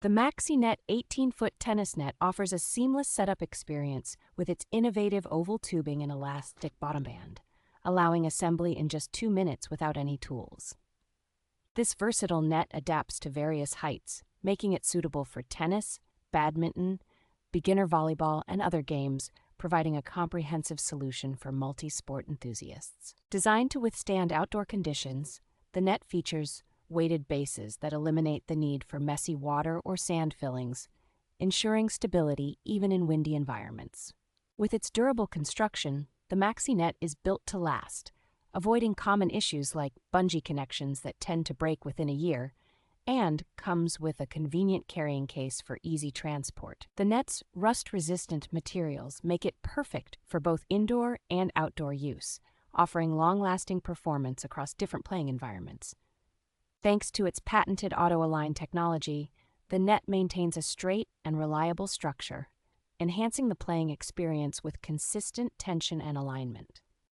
The Maxi-Net 18-foot tennis net offers a seamless setup experience with its innovative oval tubing and elastic bottom band, allowing assembly in just 2 minutes without any tools. This versatile net adapts to various heights, making it suitable for tennis, badminton, beginner volleyball, and other games, providing a comprehensive solution for multi-sport enthusiasts. Designed to withstand outdoor conditions, the net features weighted bases that eliminate the need for messy water or sand fillings, ensuring stability even in windy environments. With its durable construction, the Maxi-Net is built to last, avoiding common issues like bungee connections that tend to break within a year, and comes with a convenient carrying case for easy transport. The net's rust-resistant materials make it perfect for both indoor and outdoor use, offering long-lasting performance across different playing environments. Thanks to its patented auto-align technology, the net maintains a straight and reliable structure, enhancing the playing experience with consistent tension and alignment.